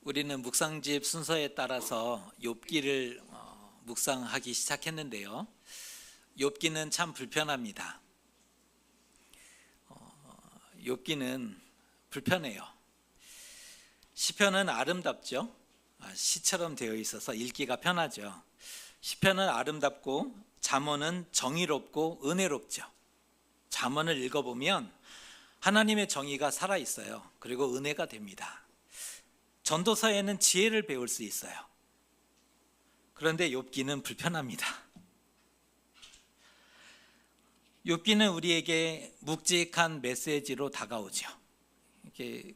우리는 묵상집 순서에 따라서 욥기를 묵상하기 시작했는데요. 욥기는 참 불편합니다. 욥기는 불편해요. 시편은 아름답죠. 시처럼 되어 있어서 읽기가 편하죠. 시편은 아름답고 잠언은 정의롭고 은혜롭죠. 잠언을 읽어보면 하나님의 정의가 살아있어요. 그리고 은혜가 됩니다. 전도서에는 지혜를 배울 수 있어요. 그런데 욥기는 불편합니다. 욥기는 우리에게 묵직한 메시지로 다가오죠. 이렇게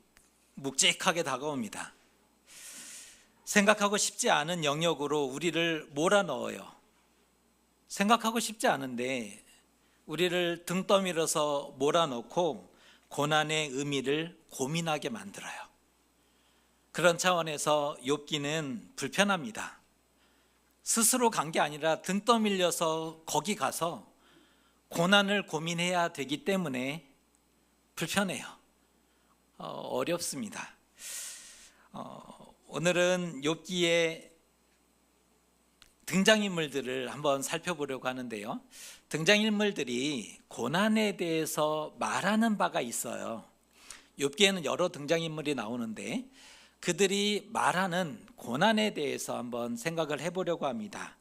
묵직하게 다가옵니다. 생각하고 싶지 않은 영역으로 우리를 몰아넣어요. 생각하고 싶지 않은데 우리를 등 떠밀어서 몰아넣고 고난의 의미를 고민하게 만들어요. 그런 차원에서 욥기는 불편합니다. 스스로 간 게 아니라 등 떠밀려서 거기 가서 고난을 고민해야 되기 때문에 불편해요. 어렵습니다. 오늘은 욥기의 등장인물들을 한번 살펴보려고 하는데요. 등장인물들이 고난에 대해서 말하는 바가 있어요. 욥기에는 여러 등장인물이 나오는데 그들이 말하는 고난에 대해서 한번 생각을 해보려고 합니다.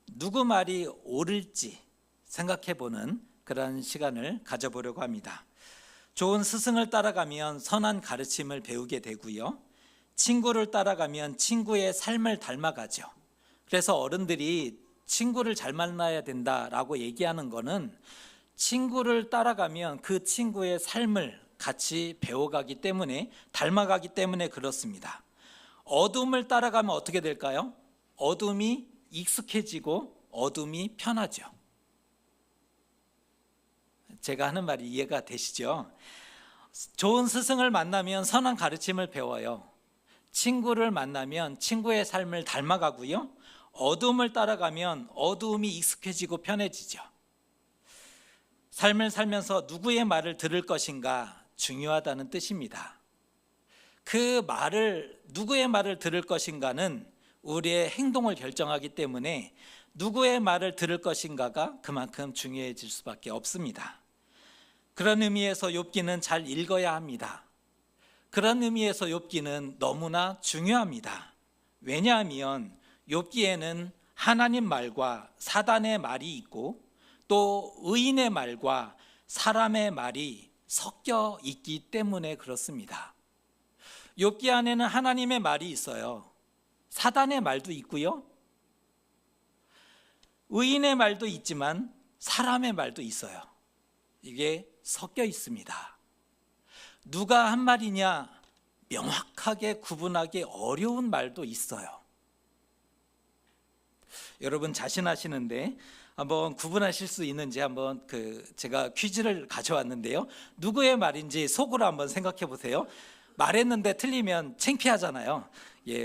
누구 말이 옳을지 생각해보는 그런 시간을 가져보려고 합니다. 좋은 스승을 따라가면 선한 가르침을 배우게 되고요. 친구를 따라가면 친구의 삶을 닮아가죠. 그래서 어른들이 친구를 잘 만나야 된다라고 얘기하는 거는 친구를 따라가면 그 친구의 삶을 같이 배워가기 때문에, 닮아가기 때문에 그렇습니다. 어둠을 따라가면 어떻게 될까요? 어둠이 익숙해지고 어둠이 편하죠. 제가 하는 말이 이해가 되시죠? 좋은 스승을 만나면 선한 가르침을 배워요. 친구를 만나면 친구의 삶을 닮아가고요. 어둠을 따라가면 어둠이 익숙해지고 편해지죠. 삶을 살면서 누구의 말을 들을 것인가 중요하다는 뜻입니다. 그 말을, 누구의 말을 들을 것인가는 우리의 행동을 결정하기 때문에 누구의 말을 들을 것인가가 그만큼 중요해질 수밖에 없습니다. 그런 의미에서 욥기는 잘 읽어야 합니다. 그런 의미에서 욥기는 너무나 중요합니다. 왜냐하면 욥기에는 하나님 말과 사단의 말이 있고 또 의인의 말과 사람의 말이 섞여 있기 때문에 그렇습니다. 욥기 안에는 하나님의 말이 있어요. 사단의 말도 있고요. 의인의 말도 있지만 사람의 말도 있어요. 이게 섞여 있습니다. 누가 한 말이냐 명확하게 구분하기 어려운 말도 있어요. 여러분 자신하시는데 한번 구분하실 수 있는지 한번 제가 퀴즈를 가져왔는데요. 누구의 말인지 속으로 한번 생각해 보세요. 말했는데 틀리면 창피하잖아요.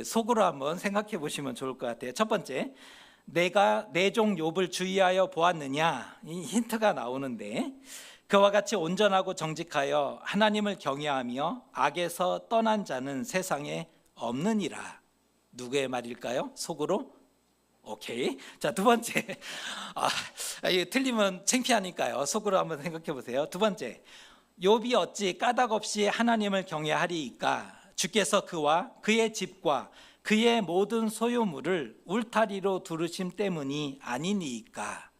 속으로 한번 생각해 보시면 좋을 것 같아요. 첫 번째, 내가 내 종 욥을 주의하여 보았느냐, 이 힌트가 나오는데 그와 같이 온전하고 정직하여 하나님을 경외하며 악에서 떠난 자는 세상에 없느니라. 누구의 말일까요? 속으로? 오케이. 자, 두 번째. 이거 틀리면 창피하니까요. 속으로 한번 생각해 보세요. 두 번째. 욥이 어찌 까닭 없이 하나님을 경외하리이까? 주께서 그와 그의 집과 그의 모든 소유물을 울타리로 두르심 때문이 아니니이까?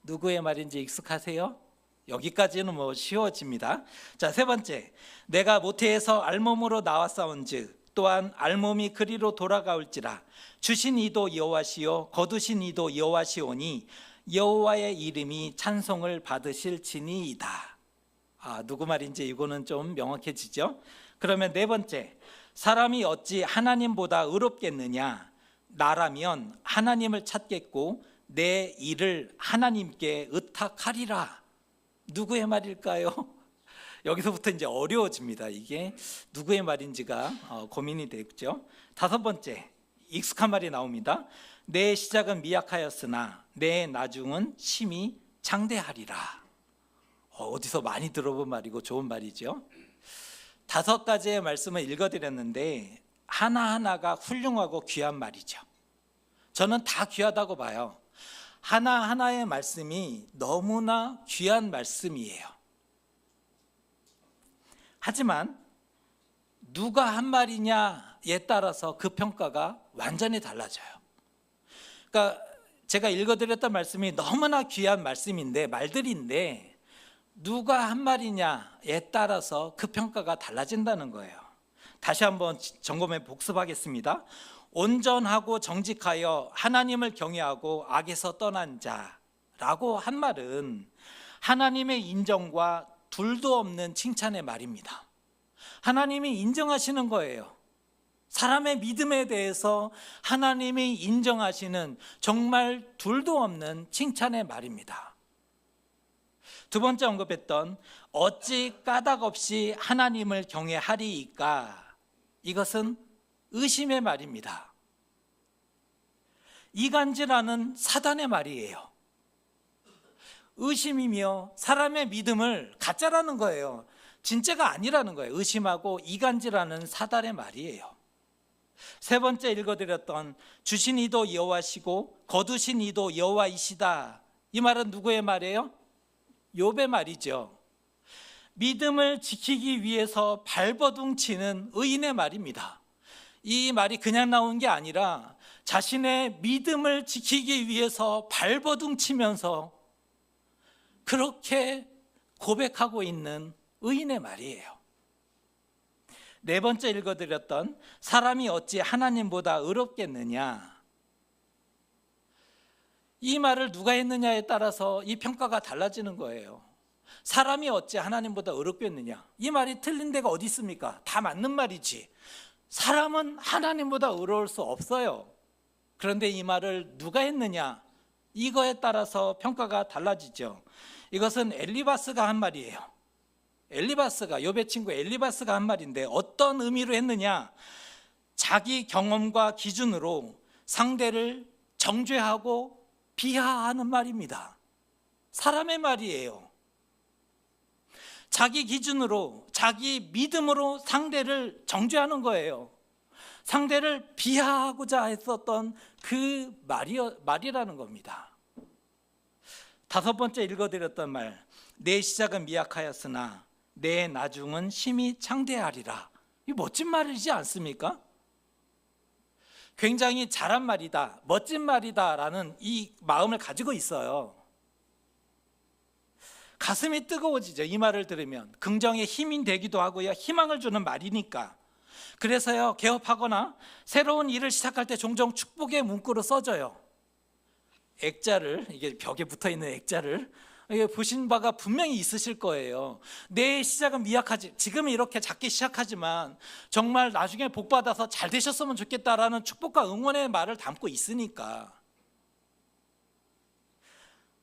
누구의 말인지 익숙하세요? 여기까지는 쉬워집니다. 자, 세 번째. 내가 모태에서 알몸으로 나왔사온즉 또한 알몸이 그리로 돌아가올지라. 주신 이도 여호와시요 거두신 이도 여호와시오니 여호와의 이름이 찬송을 받으실지니이다. 누구 말인지 이거는 좀 명확해지죠? 그러면 네 번째, 사람이 어찌 하나님보다 의롭겠느냐? 나라면 하나님을 찾겠고 내 일을 하나님께 의탁하리라. 누구의 말일까요? 여기서부터 이제 어려워집니다. 이게 누구의 말인지가 고민이 되죠. 다섯 번째, 익숙한 말이 나옵니다. 내 시작은 미약하였으나 내 나중은 심히 장대하리라. 어디서 많이 들어본 말이고 좋은 말이죠. 다섯 가지의 말씀을 읽어드렸는데 하나하나가 훌륭하고 귀한 말이죠. 저는 다 귀하다고 봐요. 하나하나의 말씀이 너무나 귀한 말씀이에요. 하지만 누가 한 말이냐에 따라서 그 평가가 완전히 달라져요. 그러니까 제가 읽어드렸던 말씀이 너무나 귀한 말씀인데, 말들인데 누가 한 말이냐에 따라서 그 평가가 달라진다는 거예요. 다시 한번 점검해 복습하겠습니다. 온전하고 정직하여 하나님을 경외하고 악에서 떠난 자라고 한 말은 하나님의 인정과 둘도 없는 칭찬의 말입니다. 하나님이 인정하시는 거예요. 사람의 믿음에 대해서 하나님이 인정하시는 정말 둘도 없는 칭찬의 말입니다. 두 번째 언급했던 어찌 까닭 없이 하나님을 경외하리이까, 이것은 의심의 말입니다. 이간질하는 사단의 말이에요. 의심이며 사람의 믿음을 가짜라는 거예요. 진짜가 아니라는 거예요. 의심하고 이간질하는 사단의 말이에요. 세 번째 읽어드렸던 주신 이도 여호와시고 거두신 이도 여호와이시다, 이 말은 누구의 말이에요? 욥의 말이죠. 믿음을 지키기 위해서 발버둥 치는 의인의 말입니다. 이 말이 그냥 나온 게 아니라 자신의 믿음을 지키기 위해서 발버둥 치면서 그렇게 고백하고 있는 의인의 말이에요. 네 번째 읽어드렸던 사람이 어찌 하나님보다 의롭겠느냐, 이 말을 누가 했느냐에 따라서 이 평가가 달라지는 거예요. 사람이 어찌 하나님보다 의롭겠느냐, 이 말이 틀린 데가 어디 있습니까? 다 맞는 말이지. 사람은 하나님보다 의로울 수 없어요. 그런데 이 말을 누가 했느냐, 이거에 따라서 평가가 달라지죠. 이것은 엘리바스가 한 말이에요. 엘리바스가, 욥의 친구 엘리바스가 한 말인데 어떤 의미로 했느냐, 자기 경험과 기준으로 상대를 정죄하고 비하하는 말입니다. 사람의 말이에요. 자기 기준으로, 자기 믿음으로 상대를 정죄하는 거예요. 상대를 비하하고자 했었던 그 말이라는 겁니다. 다섯 번째 읽어드렸던 말, 내 시작은 미약하였으나 내 나중은 심히 창대하리라, 이 멋진 말이지 않습니까? 굉장히 잘한 말이다, 멋진 말이다 라는 이 마음을 가지고 있어요. 가슴이 뜨거워지죠. 이 말을 들으면 긍정의 힘이 되기도 하고요, 희망을 주는 말이니까. 그래서요, 개업하거나 새로운 일을 시작할 때 종종 축복의 문구로 써줘요. 액자를, 이게 벽에 붙어있는 액자를 보신 바가 분명히 있으실 거예요. 내 시작은 미약하지, 지금은 이렇게 작게 시작하지만 정말 나중에 복받아서 잘 되셨으면 좋겠다라는 축복과 응원의 말을 담고 있으니까.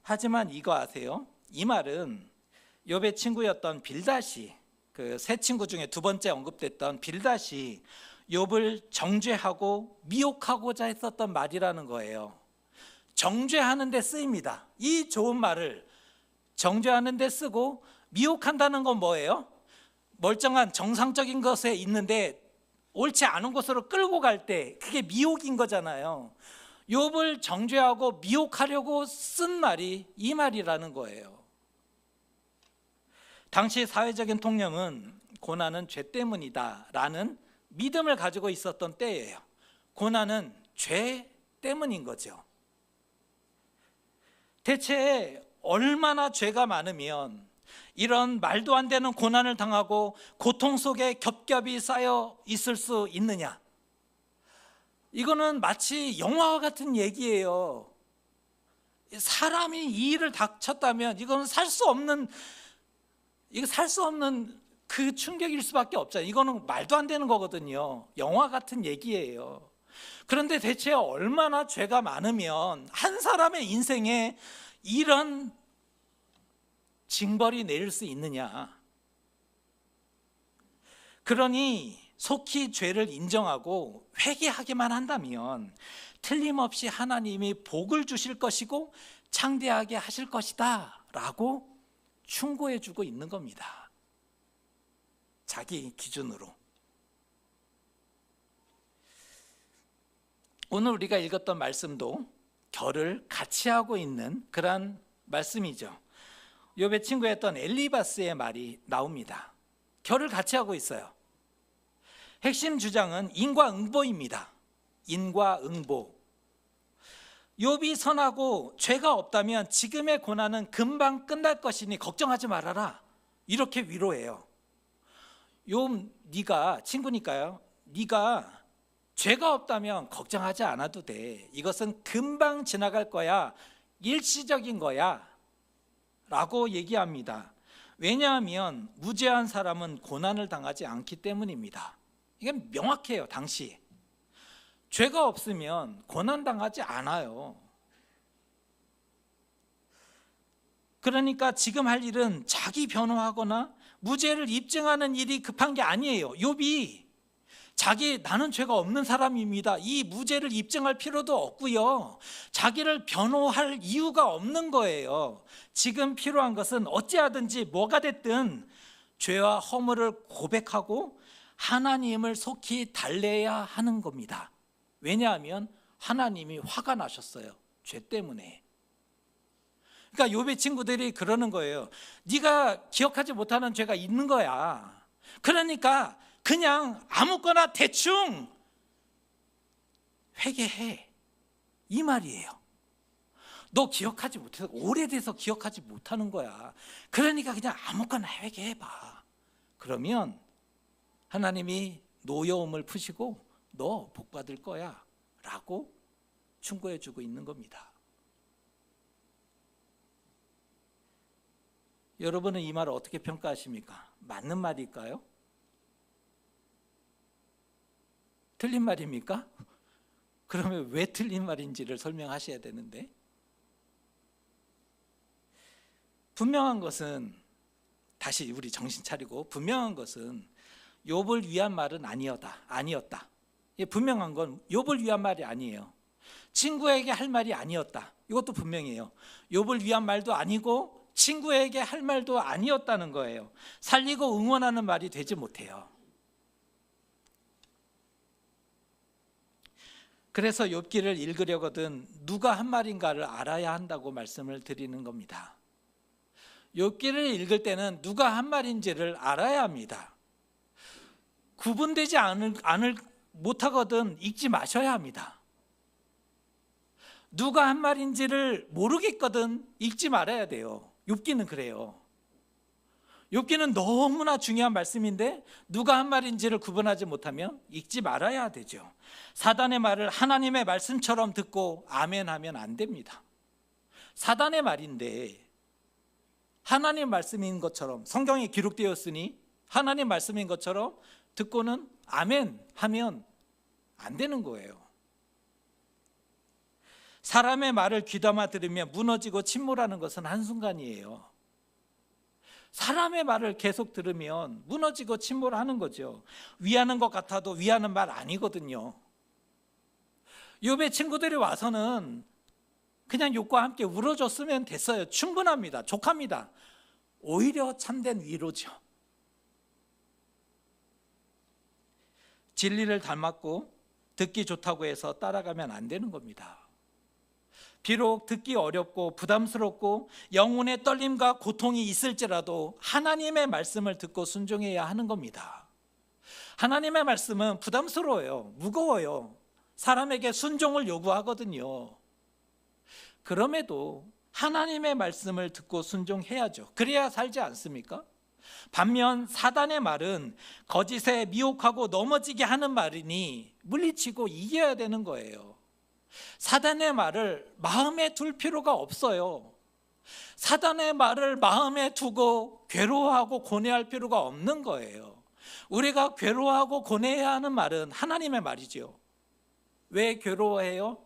하지만 이거 아세요? 이 말은 욥의 친구였던 빌닷이, 그 세 친구 중에 두 번째 언급됐던 빌닷이 욥을 정죄하고 미혹하고자 했었던 말이라는 거예요. 정죄하는 데 쓰입니다. 이 좋은 말을 정죄하는 데 쓰고, 미혹한다는 건 뭐예요? 멀쩡한 정상적인 것에 있는데 옳지 않은 곳으로 끌고 갈 때, 그게 미혹인 거잖아요. 욥을 정죄하고 미혹하려고 쓴 말이 이 말이라는 거예요. 당시 사회적인 통념은 고난은 죄 때문이다 라는 믿음을 가지고 있었던 때예요. 고난은 죄 때문인 거죠. 대체 얼마나 죄가 많으면 이런 말도 안 되는 고난을 당하고 고통 속에 겹겹이 쌓여 있을 수 있느냐? 이거는 마치 영화와 같은 얘기예요. 사람이 이 일을 닥쳤다면 이건 살 수 없는 그 충격일 수밖에 없잖아요. 이거는 말도 안 되는 거거든요. 영화 같은 얘기예요. 그런데 대체 얼마나 죄가 많으면 한 사람의 인생에 이런 징벌이 내릴 수 있느냐? 그러니 속히 죄를 인정하고 회개하기만 한다면 틀림없이 하나님이 복을 주실 것이고 창대하게 하실 것이다 라고 충고해 주고 있는 겁니다. 자기 기준으로. 오늘 우리가 읽었던 말씀도 결을 같이 하고 있는 그런 말씀이죠. 욥의 친구였던 엘리바스의 말이 나옵니다. 결을 같이 하고 있어요. 핵심 주장은 인과응보입니다. 인과응보. 욥이 선하고 죄가 없다면 지금의 고난은 금방 끝날 것이니 걱정하지 말아라, 이렇게 위로해요. 욥, 네가 친구니까요, 네가 죄가 없다면 걱정하지 않아도 돼. 이것은 금방 지나갈 거야. 일시적인 거야 라고 얘기합니다. 왜냐하면 무죄한 사람은 고난을 당하지 않기 때문입니다. 이건 명확해요. 당시 죄가 없으면 고난당하지 않아요. 그러니까 지금 할 일은 자기 변호하거나 무죄를 입증하는 일이 급한 게 아니에요. 욥이 나는 죄가 없는 사람입니다, 이 무죄를 입증할 필요도 없고요, 자기를 변호할 이유가 없는 거예요. 지금 필요한 것은 어찌하든지 뭐가 됐든 죄와 허물을 고백하고 하나님을 속히 달래야 하는 겁니다. 왜냐하면 하나님이 화가 나셨어요, 죄 때문에. 그러니까 욥의 친구들이 그러는 거예요. 네가 기억하지 못하는 죄가 있는 거야. 그러니까 그냥 아무거나 대충 회개해, 이 말이에요. 너 기억하지 못해서, 오래돼서 기억하지 못하는 거야. 그러니까 그냥 아무거나 회개해봐. 그러면 하나님이 노여움을 푸시고 너 복 받을 거야 라고 충고해 주고 있는 겁니다. 여러분은 이 말을 어떻게 평가하십니까? 맞는 말일까요? 틀린 말입니까? 그러면 왜 틀린 말인지를 설명하셔야 되는데, 분명한 것은, 다시 우리 정신 차리고, 분명한 것은 욥을 위한 말은 아니었다. 분명한 건 욥을 위한 말이 아니에요. 친구에게 할 말이 아니었다. 이것도 분명해요. 욥을 위한 말도 아니고 친구에게 할 말도 아니었다는 거예요. 살리고 응원하는 말이 되지 못해요. 그래서 욥기를 읽으려거든 누가 한 말인가를 알아야 한다고 말씀을 드리는 겁니다. 욥기를 읽을 때는 누가 한 말인지를 알아야 합니다. 구분되지 못하거든 읽지 마셔야 합니다. 누가 한 말인지를 모르겠거든 읽지 말아야 돼요. 욥기는 그래요. 욥기는 너무나 중요한 말씀인데 누가 한 말인지를 구분하지 못하면 읽지 말아야 되죠. 사단의 말을 하나님의 말씀처럼 듣고 아멘하면 안 됩니다. 사단의 말인데 하나님 말씀인 것처럼, 성경에 기록되었으니 하나님 말씀인 것처럼 듣고는 아멘하면 안 되는 거예요. 사람의 말을 귀담아 들으며 무너지고 침몰하는 것은 한순간이에요. 사람의 말을 계속 들으면 무너지고 침몰하는 거죠. 위하는 것 같아도 위하는 말 아니거든요. 욥의 친구들이 와서는 그냥 욥과 함께 울어줬으면 됐어요. 충분합니다. 족합니다. 오히려 참된 위로죠. 진리를 닮았고 듣기 좋다고 해서 따라가면 안 되는 겁니다. 비록 듣기 어렵고 부담스럽고 영혼의 떨림과 고통이 있을지라도 하나님의 말씀을 듣고 순종해야 하는 겁니다. 하나님의 말씀은 부담스러워요. 무거워요. 사람에게 순종을 요구하거든요. 그럼에도 하나님의 말씀을 듣고 순종해야죠. 그래야 살지 않습니까? 반면 사단의 말은 거짓에 미혹하고 넘어지게 하는 말이니 물리치고 이겨야 되는 거예요. 사단의 말을 마음에 둘 필요가 없어요. 사단의 말을 마음에 두고 괴로워하고 고뇌할 필요가 없는 거예요. 우리가 괴로워하고 고뇌해야 하는 말은 하나님의 말이죠. 왜 괴로워해요?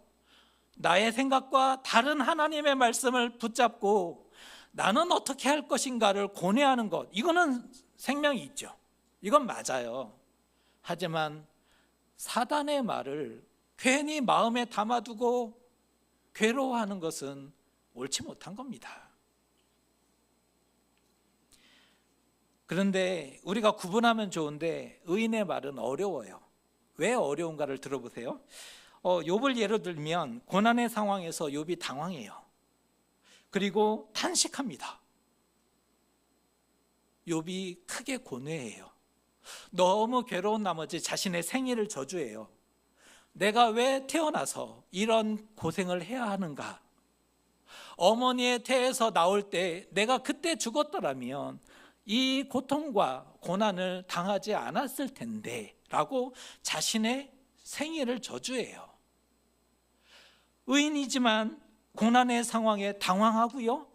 나의 생각과 다른 하나님의 말씀을 붙잡고 나는 어떻게 할 것인가를 고뇌하는 것, 이거는 생명이 있죠. 이건 맞아요. 하지만 사단의 말을 괜히 마음에 담아두고 괴로워하는 것은 옳지 못한 겁니다. 그런데 우리가 구분하면 좋은데 의인의 말은 어려워요. 왜 어려운가를 들어보세요. 욥을 예로 들면 고난의 상황에서 욥이 당황해요. 그리고 탄식합니다. 욥이 크게 고뇌해요. 너무 괴로운 나머지 자신의 생애를 저주해요. 내가 왜 태어나서 이런 고생을 해야 하는가? 어머니의 태에서 나올 때 내가 그때 죽었더라면 이 고통과 고난을 당하지 않았을 텐데 라고 자신의 생애를 저주해요. 의인이지만 고난의 상황에 당황하고요,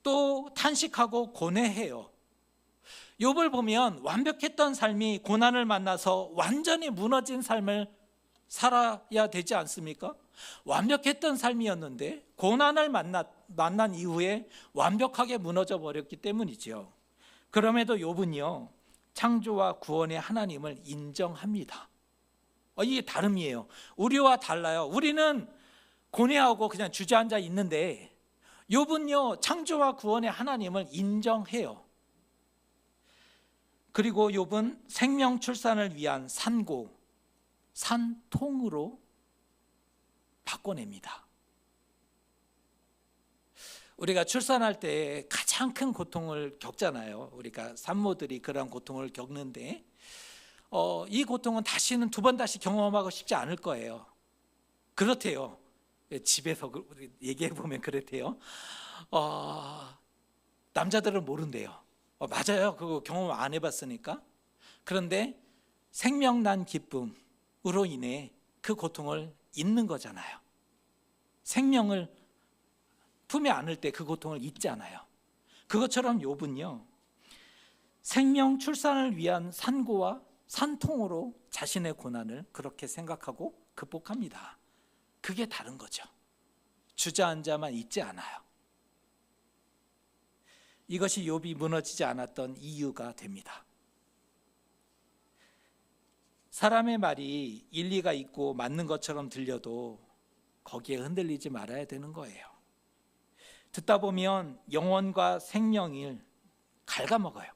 또 탄식하고 고뇌해요. 욥을 보면 완벽했던 삶이 고난을 만나서 완전히 무너진 삶을 살아야 되지 않습니까? 완벽했던 삶이었는데 고난을 만난 이후에 완벽하게 무너져 버렸기 때문이죠. 그럼에도 욥은요, 창조와 구원의 하나님을 인정합니다. 이게 다름이에요. 우리와 달라요. 우리는 고뇌하고 그냥 주저앉아 있는데 욥은요, 창조와 구원의 하나님을 인정해요. 그리고 욥은 생명 출산을 위한 산고, 산통으로 바꿔냅니다. 우리가 출산할 때 가장 큰 고통을 겪잖아요. 우리가 산모들이 그런 고통을 겪는데 이 고통은 다시는 두 번 다시 경험하고 싶지 않을 거예요. 그렇대요. 집에서 얘기해 보면 그렇대요. 남자들은 모른대요. 맞아요. 그거 경험 안 해봤으니까. 그런데 생명난 기쁨으로 인해 그 고통을 잊는 거잖아요. 생명을 품에 안을 때 그 고통을 잊잖아요. 그것처럼 욥은요, 생명 출산을 위한 산고와 산통으로 자신의 고난을 그렇게 생각하고 극복합니다. 그게 다른 거죠. 주저앉아만 있지 않아요. 이것이 욥이 무너지지 않았던 이유가 됩니다. 사람의 말이 일리가 있고 맞는 것처럼 들려도 거기에 흔들리지 말아야 되는 거예요. 듣다 보면 영혼과 생명을 갉아먹어요.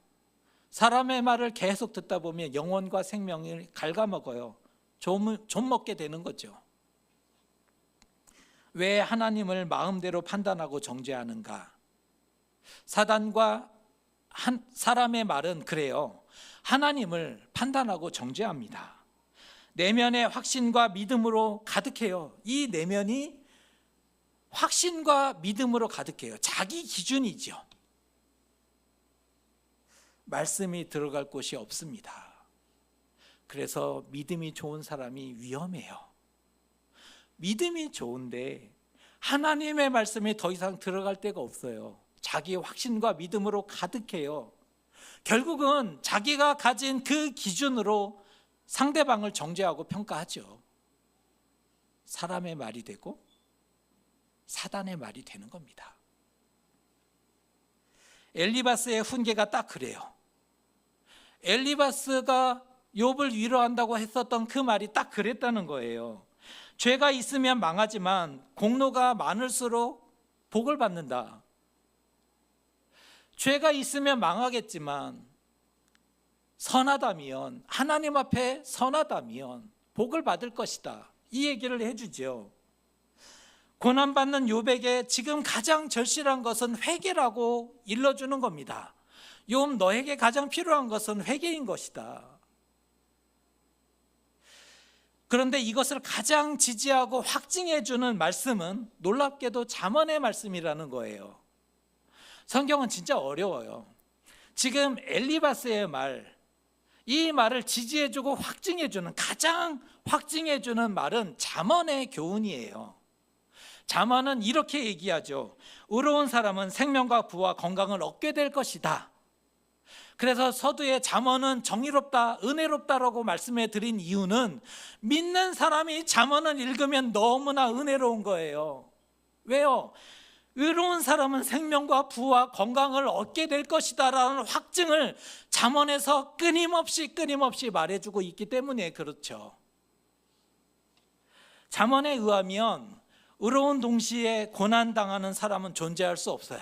사람의 말을 계속 듣다 보면 영혼과 생명을 갉아먹어요. 좀 먹게 되는 거죠. 왜 하나님을 마음대로 판단하고 정죄하는가? 사단과 사람의 말은 그래요. 하나님을 판단하고 정죄합니다. 내면의 확신과 믿음으로 가득해요. 이 내면이 확신과 믿음으로 가득해요. 자기 기준이죠. 말씀이 들어갈 곳이 없습니다. 그래서 믿음이 좋은 사람이 위험해요. 믿음이 좋은데 하나님의 말씀이 더 이상 들어갈 데가 없어요. 자기 확신과 믿음으로 가득해요. 결국은 자기가 가진 그 기준으로 상대방을 정죄하고 평가하죠. 사람의 말이 되고 사단의 말이 되는 겁니다. 엘리바스의 훈계가 딱 그래요. 엘리바스가 욥을 위로한다고 했었던 그 말이 딱 그랬다는 거예요. 죄가 있으면 망하지만 공로가 많을수록 복을 받는다. 죄가 있으면 망하겠지만 선하다면, 하나님 앞에 선하다면 복을 받을 것이다. 이 얘기를 해주죠. 고난받는 욥에게 지금 가장 절실한 것은 회개라고 일러주는 겁니다. 욥, 너에게 가장 필요한 것은 회개인 것이다. 그런데 이것을 가장 지지하고 확증해 주는 말씀은 놀랍게도 잠언의 말씀이라는 거예요. 성경은 진짜 어려워요. 지금 엘리바스의 말, 이 말을 지지해 주고 확증해 주는, 가장 확증해 주는 말은 잠언의 교훈이에요. 잠언은 이렇게 얘기하죠. 의로운 사람은 생명과 부와 건강을 얻게 될 것이다. 그래서 서두에 잠언은 정의롭다, 은혜롭다라고 말씀해 드린 이유는 믿는 사람이 잠언을 읽으면 너무나 은혜로운 거예요. 왜요? 의로운 사람은 생명과 부와 건강을 얻게 될 것이다 라는 확증을 잠언에서 끊임없이 말해주고 있기 때문에 그렇죠. 잠언에 의하면 의로운 동시에 고난당하는 사람은 존재할 수 없어요.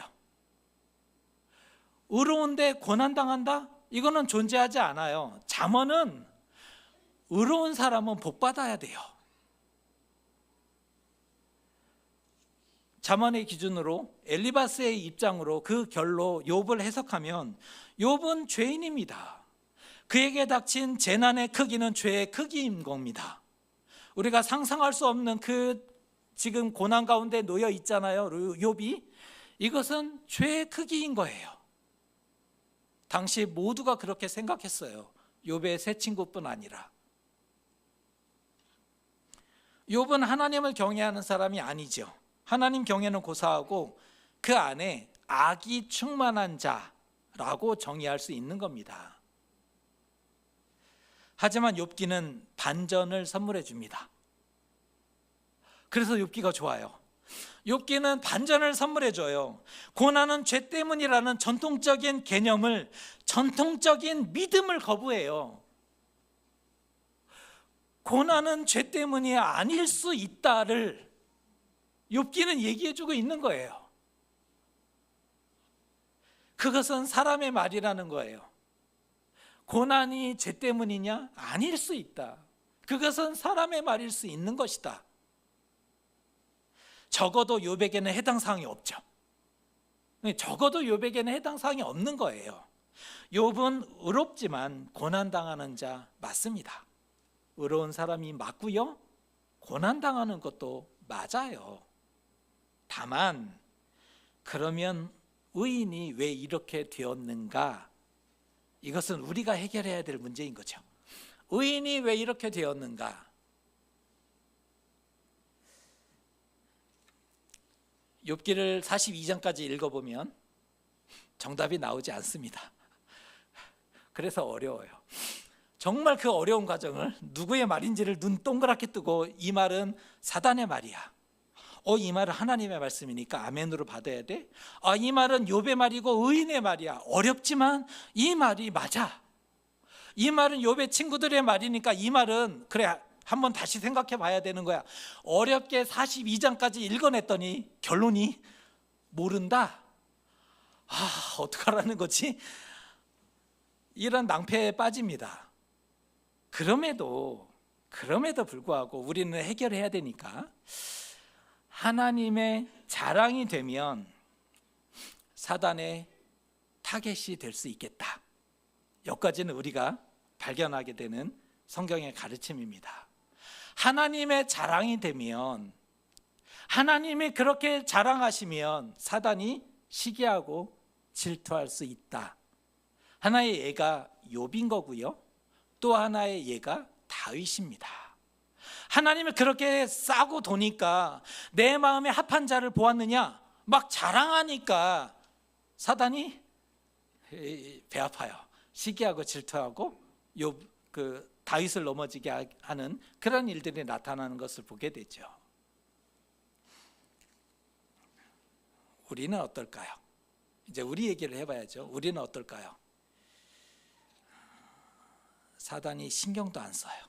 의로운데 고난당한다? 이거는 존재하지 않아요. 잠언은 의로운 사람은 복 받아야 돼요. 잠언의 기준으로 엘리바스의 입장으로 그 결로 욥을 해석하면 욥은 죄인입니다. 그에게 닥친 재난의 크기는 죄의 크기인 겁니다. 우리가 상상할 수 없는 그 지금 고난 가운데 놓여 있잖아요, 욥이. 이것은 죄의 크기인 거예요. 당시 모두가 그렇게 생각했어요. 욥의 세 친구뿐 아니라. 욥은 하나님을 경외하는 사람이 아니죠. 하나님 경외는 고사하고 그 안에 악이 충만한 자라고 정의할 수 있는 겁니다. 하지만 욥기는 반전을 선물해 줍니다. 그래서 욥기가 좋아요. 욥기는 반전을 선물해 줘요. 고난은 죄 때문이라는 전통적인 개념을, 전통적인 믿음을 거부해요. 고난은 죄 때문이 아닐 수 있다를 욥기는 얘기해 주고 있는 거예요. 그것은 사람의 말이라는 거예요. 고난이 죄 때문이냐? 아닐 수 있다. 그것은 사람의 말일 수 있는 것이다. 적어도 욥에게는 해당 사항이 없죠. 적어도 욥에게는 해당 사항이 없는 거예요. 욥은 의롭지만 고난당하는 자 맞습니다. 의로운 사람이 맞고요, 고난당하는 것도 맞아요. 다만 그러면 의인이 왜 이렇게 되었는가? 이것은 우리가 해결해야 될 문제인 거죠. 의인이 왜 이렇게 되었는가? 욥기를 42장까지 읽어보면 정답이 나오지 않습니다. 그래서 어려워요. 정말 그 어려운 과정을 누구의 말인지를 눈 동그랗게 뜨고 이 말은 사단의 말이야. 이 말은 하나님의 말씀이니까 아멘으로 받아야 돼. 이 말은 욥의 말이고 의인의 말이야. 어렵지만 이 말이 맞아. 이 말은 욥의 친구들의 말이니까 이 말은 그래, 한번 다시 생각해 봐야 되는 거야. 어렵게 42장까지 읽어냈더니 결론이 모른다. 어떡하라는 거지? 이런 낭패에 빠집니다. 그럼에도 불구하고 우리는 해결해야 되니까 하나님의 자랑이 되면 사단의 타겟이 될 수 있겠다. 여기까지는 우리가 발견하게 되는 성경의 가르침입니다. 하나님의 자랑이 되면, 하나님이 그렇게 자랑하시면 사단이 시기하고 질투할 수 있다. 하나의 예가 욥인 거고요, 또 하나의 예가 다윗입니다. 하나님을 그렇게 싸고 도니까 내 마음에 합한 자를 보았느냐 막 자랑하니까 사단이 배 아파요. 시기하고 질투하고 다윗을 넘어지게 하는 그런 일들이 나타나는 것을 보게 되죠. 우리는 어떨까요? 이제 우리 얘기를 해봐야죠. 우리는 어떨까요? 사단이 신경도 안 써요.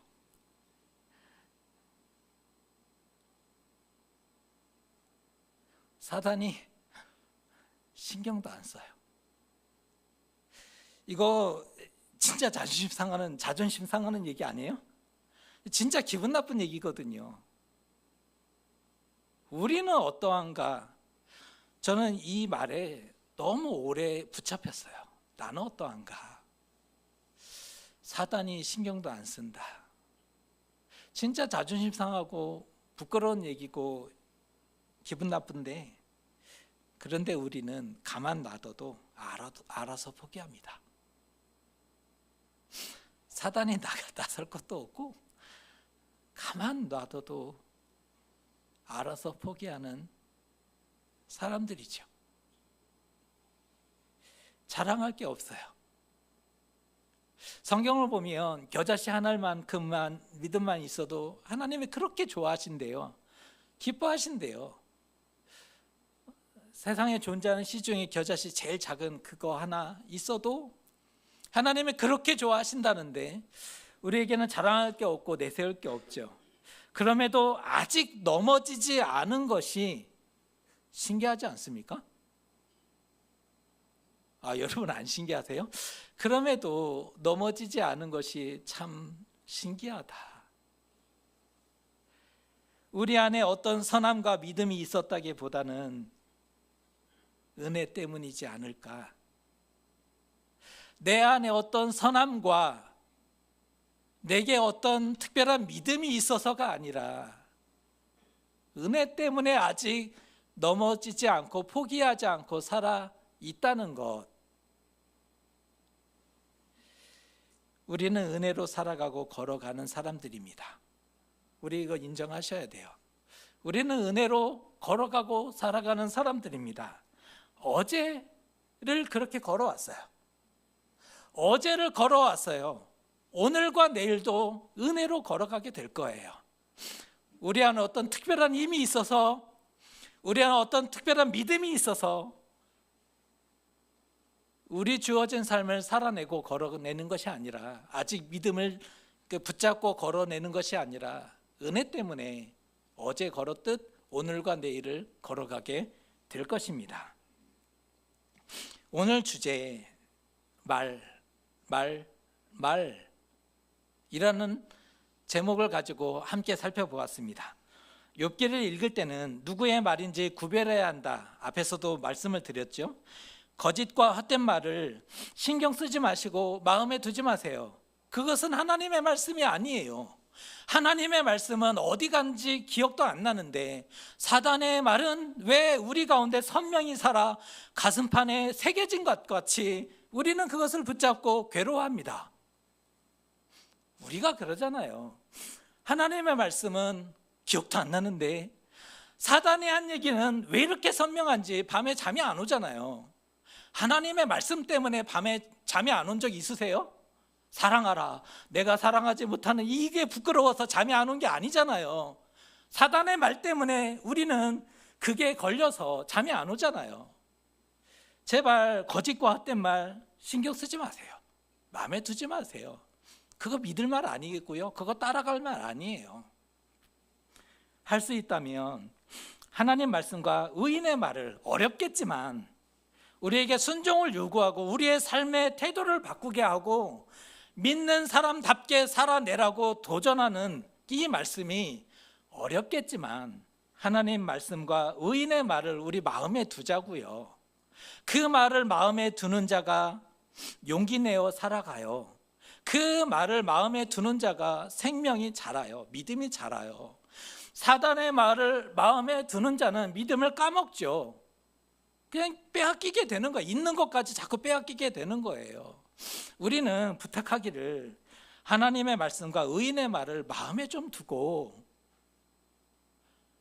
사단이 신경도 안 써요. 이거 진짜 자존심 상하는 얘기 아니에요? 진짜 기분 나쁜 얘기거든요. 우리는 어떠한가? 저는 이 말에 너무 오래 붙잡혔어요. 나는 어떠한가? 사단이 신경도 안 쓴다. 진짜 자존심 상하고 부끄러운 얘기고 기분 나쁜데, 그런데 우리는 가만 놔둬도 알아서 포기합니다. 사단이 나설 것도 없고 가만 놔둬도 알아서 포기하는 사람들이죠. 자랑할 게 없어요. 성경을 보면 겨자씨 한 알만큼만 믿음만 있어도 하나님이 그렇게 좋아하신대요. 기뻐하신대요. 세상에 존재하는 씨 중에 겨자씨 제일 작은 그거 하나 있어도 하나님이 그렇게 좋아하신다는데 우리에게는 자랑할 게 없고 내세울 게 없죠. 그럼에도 아직 넘어지지 않은 것이 신기하지 않습니까? 여러분 안 신기하세요? 그럼에도 넘어지지 않은 것이 참 신기하다. 우리 안에 어떤 선함과 믿음이 있었다기보다는 은혜 때문이지 않을까. 내 안에 어떤 선함과 내게 어떤 특별한 믿음이 있어서가 아니라 은혜 때문에 아직 넘어지지 않고 포기하지 않고 살아 있다는 것. 우리는 은혜로 살아가고 걸어가는 사람들입니다. 우리 이거 인정하셔야 돼요. 우리는 은혜로 걸어가고 살아가는 사람들입니다. 어제를 그렇게 걸어왔어요. 어제를 걸어왔어요. 오늘과 내일도 은혜로 걸어가게 될 거예요. 우리 안에 어떤 특별한 힘이 있어서, 우리 안에 어떤 특별한 믿음이 있어서 우리 주어진 삶을 살아내고 걸어내는 것이 아니라, 아직 믿음을 붙잡고 걸어내는 것이 아니라 은혜 때문에 어제 걸었듯 오늘과 내일을 걸어가게 될 것입니다. 오늘 주제 말이라는 제목을 가지고 함께 살펴보았습니다. 욥기를 읽을 때는 누구의 말인지 구별해야 한다. 앞에서도 말씀을 드렸죠. 거짓과 헛된 말을 신경 쓰지 마시고 마음에 두지 마세요. 그것은 하나님의 말씀이 아니에요. 하나님의 말씀은 어디 간지 기억도 안 나는데, 사단의 말은 왜 우리 가운데 선명히 살아 가슴판에 새겨진 것 같이 우리는 그것을 붙잡고 괴로워합니다. 우리가 그러잖아요. 하나님의 말씀은 기억도 안 나는데 사단이 한 얘기는 왜 이렇게 선명한지 밤에 잠이 안 오잖아요. 하나님의 말씀 때문에 밤에 잠이 안 온 적 있으세요? 사랑하라, 내가 사랑하지 못하는 이게 부끄러워서 잠이 안 온 게 아니잖아요. 사단의 말 때문에 우리는 그게 걸려서 잠이 안 오잖아요. 제발 거짓과 헛된 말 신경 쓰지 마세요. 마음에 두지 마세요. 그거 믿을 말 아니겠고요, 그거 따라갈 말 아니에요. 할 수 있다면 하나님 말씀과 의인의 말을, 어렵겠지만 우리에게 순종을 요구하고 우리의 삶의 태도를 바꾸게 하고 믿는 사람답게 살아내라고 도전하는 이 말씀이 어렵겠지만 하나님 말씀과 의인의 말을 우리 마음에 두자고요. 그 말을 마음에 두는 자가 용기 내어 살아가요. 그 말을 마음에 두는 자가 생명이 자라요. 믿음이 자라요. 사단의 말을 마음에 두는 자는 믿음을 까먹죠. 그냥 빼앗기게 되는 거예요. 있는 것까지 자꾸 빼앗기게 되는 거예요. 우리는 부탁하기를 하나님의 말씀과 의인의 말을 마음에 좀 두고,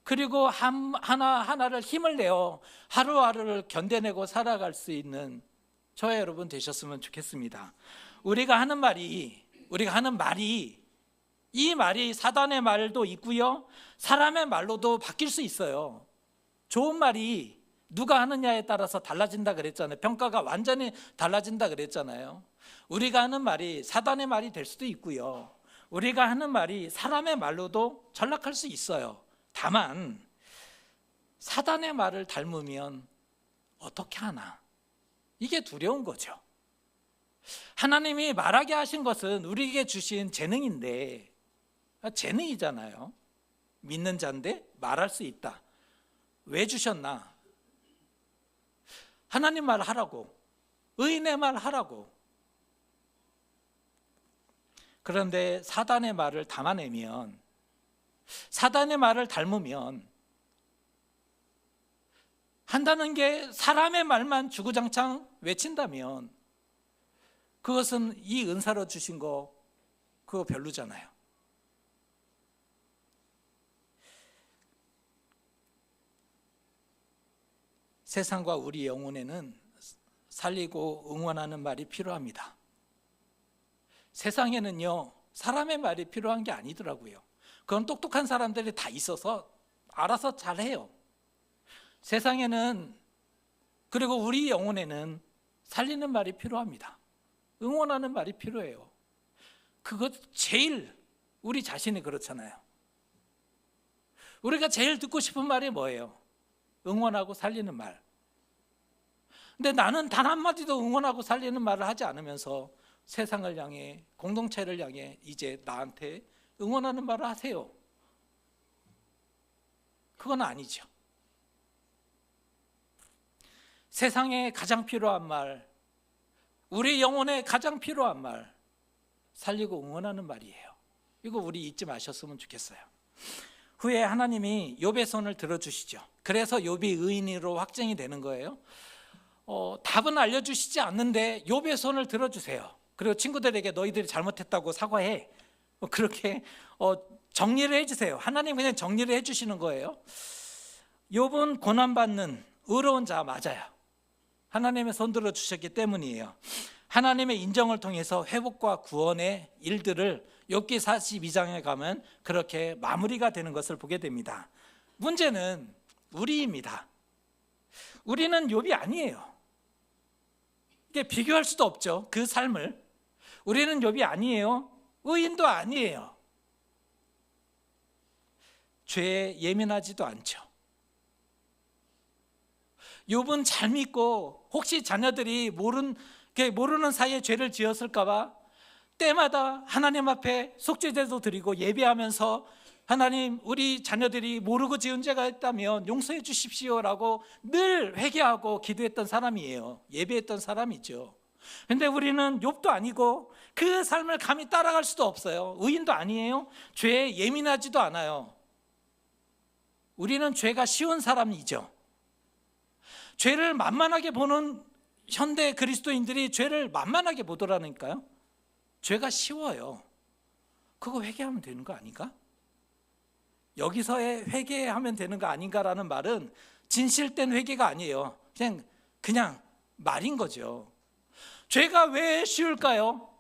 그리고 하나하나를 힘을 내어 하루하루를 견뎌내고 살아갈 수 있는 저와 여러분 되셨으면 좋겠습니다. 우리가 하는 말이, 이 말이 사단의 말도 있고요, 사람의 말로도 바뀔 수 있어요. 좋은 말이 누가 하느냐에 따라서 달라진다 그랬잖아요. 평가가 완전히 달라진다 그랬잖아요. 우리가 하는 말이 사단의 말이 될 수도 있고요, 우리가 하는 말이 사람의 말로도 전락할 수 있어요. 다만 사단의 말을 닮으면 어떻게 하나, 이게 두려운 거죠. 하나님이 말하게 하신 것은 우리에게 주신 재능인데, 재능이잖아요. 믿는 자인데 말할 수 있다. 왜 주셨나? 하나님 말 하라고, 의인의 말 하라고. 그런데 사단의 말을 담아내면, 사단의 말을 닮으면, 한다는 게 사람의 말만 주구장창 외친다면 그것은 이 은사로 주신 거 그거 별로잖아요. 세상과 우리 영혼에는 살리고 응원하는 말이 필요합니다. 세상에는요, 사람의 말이 필요한 게 아니더라고요. 그건 똑똑한 사람들이 다 있어서 알아서 잘해요. 세상에는, 그리고 우리 영혼에는 살리는 말이 필요합니다. 응원하는 말이 필요해요. 그것 제일 우리 자신이 그렇잖아요. 우리가 제일 듣고 싶은 말이 뭐예요? 응원하고 살리는 말. 근데 나는 단 한마디도 응원하고 살리는 말을 하지 않으면서 세상을 향해, 공동체를 향해 이제 나한테 응원하는 말을 하세요. 그건 아니죠. 세상에 가장 필요한 말, 우리 영혼에 가장 필요한 말, 살리고 응원하는 말이에요. 이거 우리 잊지 마셨으면 좋겠어요. 후에 하나님이 욥의 손을 들어주시죠. 그래서 욥이 의인으로 확정이 되는 거예요. 답은 알려주시지 않는데 욥의 손을 들어주세요. 그리고 친구들에게 너희들이 잘못했다고 사과해. 그렇게 정리를 해주세요. 하나님 그냥 정리를 해주시는 거예요. 욥은 고난받는 의로운 자 맞아요. 하나님의 손 들어주셨기 때문이에요. 하나님의 인정을 통해서 회복과 구원의 일들을 욥기 42장에 가면 그렇게 마무리가 되는 것을 보게 됩니다. 문제는 우리입니다. 우리는 욥이 아니에요. 이게 비교할 수도 없죠. 그 삶을. 우리는 욥이 아니에요. 의인도 아니에요. 죄에 예민하지도 않죠. 욥은 잘 믿고 혹시 자녀들이 모르는 사이에 죄를 지었을까 봐 때마다 하나님 앞에 속죄제도 드리고 예배하면서 하나님 우리 자녀들이 모르고 지은 죄가 있다면 용서해 주십시오라고 늘 회개하고 기도했던 사람이에요. 예배했던 사람이죠. 근데 우리는 욥도 아니고 그 삶을 감히 따라갈 수도 없어요. 의인도 아니에요. 죄에 예민하지도 않아요. 우리는 죄가 쉬운 사람이죠. 죄를 만만하게 보는 현대 그리스도인들이 죄를 만만하게 보더라니까요. 죄가 쉬워요. 그거 회개하면 되는 거 아닌가? 여기서의 회개하면 되는 거 아닌가라는 말은 진실된 회개가 아니에요. 그냥 말인 거죠. 죄가 왜 쉬울까요?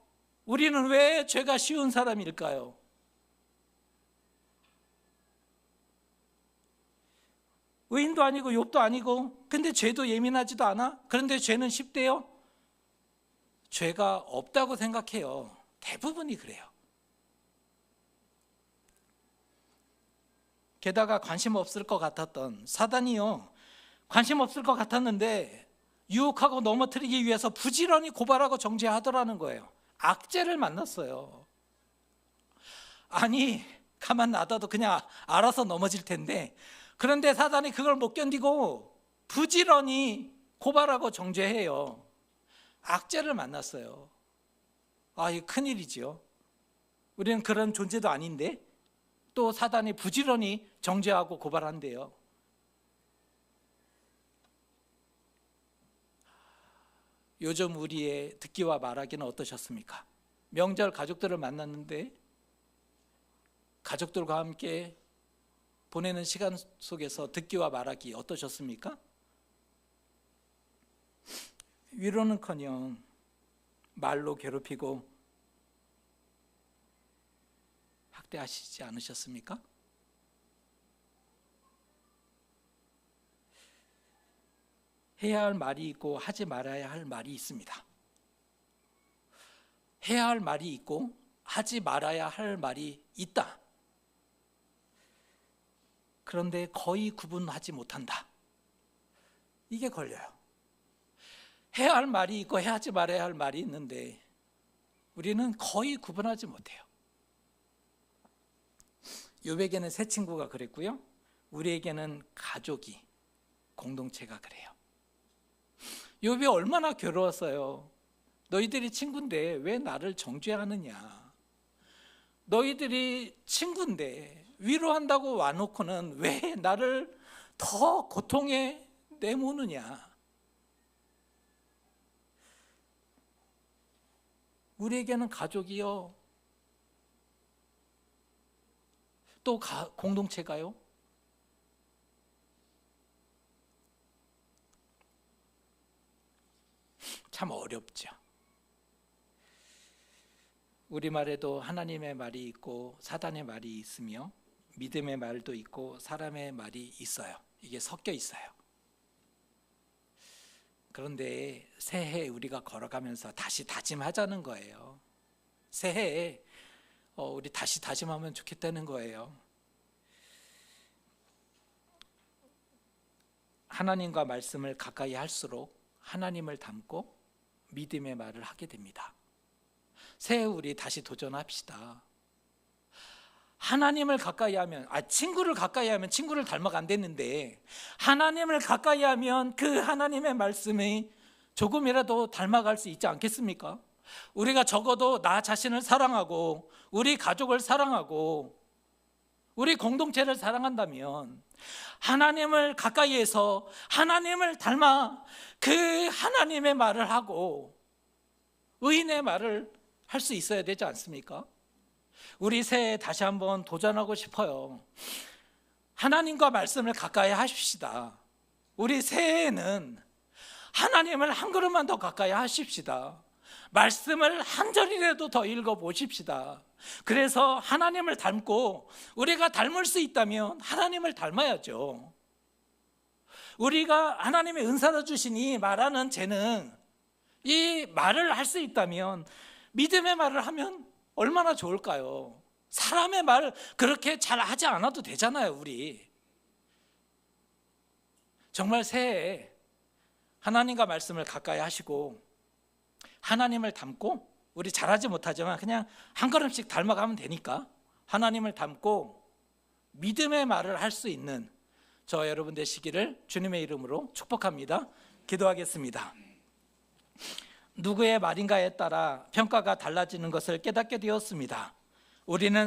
우리는 왜 죄가 쉬운 사람일까요? 의인도 아니고 욥도 아니고 근데 죄도 예민하지도 않아? 그런데 죄는 쉽대요? 죄가 없다고 생각해요. 대부분이 그래요. 게다가 관심 없을 것 같았던 사단이요. 관심 없을 것 같았는데 유혹하고 넘어뜨리기 위해서 부지런히 고발하고 정죄하더라는 거예요. 악재를 만났어요. 아니 가만 놔둬도 그냥 알아서 넘어질 텐데 그런데 사단이 그걸 못 견디고 부지런히 고발하고 정죄해요. 악재를 만났어요. 이거 큰일이죠. 우리는 그런 존재도 아닌데 또 사단이 부지런히 정죄하고 고발한대요. 요즘 우리의 듣기와 말하기는 어떠셨습니까? 명절 가족들을 만났는데 가족들과 함께 보내는 시간 속에서 듣기와 말하기 어떠셨습니까? 위로는커녕 말로 괴롭히고 학대하시지 않으셨습니까? 해야 할 말이 있고 하지 말아야 할 말이 있습니다. 해야 할 말이 있고 하지 말아야 할 말이 있다. 그런데 거의 구분하지 못한다. 이게 걸려요. 해야 할 말이 있고 하지 말아야 할 말이 있는데 우리는 거의 구분하지 못해요. 욥에게는 세 친구가 그랬고요. 우리에게는 가족이, 공동체가 그래요. 욥이 얼마나 괴로웠어요. 너희들이 친구인데 왜 나를 정죄하느냐. 너희들이 친구인데 위로한다고 와놓고는 왜 나를 더 고통에 내모느냐. 우리에게는 가족이요. 또 공동체가요. 참 어렵죠. 우리말에도 하나님의 말이 있고 사단의 말이 있으며 믿음의 말도 있고 사람의 말이 있어요. 이게 섞여 있어요. 그런데 새해 우리가 걸어가면서 다시 다짐하자는 거예요. 새해에 우리 다시 다짐하면 좋겠다는 거예요. 하나님과 말씀을 가까이 할수록 하나님을 닮고 믿음의 말을 하게 됩니다. 새해 우리 다시 도전합시다. 하나님을 가까이 하면, 친구를 가까이 하면 친구를 닮아간댔는데, 하나님을 가까이 하면 그 하나님의 말씀이 조금이라도 닮아갈 수 있지 않겠습니까? 우리가 적어도 나 자신을 사랑하고 우리 가족을 사랑하고 우리 공동체를 사랑한다면 하나님을 가까이 해서 하나님을 닮아 그 하나님의 말을 하고 의인의 말을 할 수 있어야 되지 않습니까? 우리 새해 다시 한번 도전하고 싶어요. 하나님과 말씀을 가까이 하십시다. 우리 새해에는 하나님을 한 걸음만 더 가까이 하십시다. 말씀을 한 절이라도 더 읽어보십시다. 그래서 하나님을 닮고, 우리가 닮을 수 있다면 하나님을 닮아야죠. 우리가 하나님의 은사로 주신 이 말하는 재능, 이 말을 할 수 있다면, 믿음의 말을 하면 얼마나 좋을까요? 사람의 말 그렇게 잘 하지 않아도 되잖아요. 우리 정말 새해에 하나님과 말씀을 가까이 하시고 하나님을 닮고, 우리 잘하지 못하지만 그냥 한 걸음씩 닮아가면 되니까 하나님을 닮고 믿음의 말을 할 수 있는 저 여러분 되시기를 주님의 이름으로 축복합니다. 기도하겠습니다. 누구의 말인가에 따라 평가가 달라지는 것을 깨닫게 되었습니다. 우리는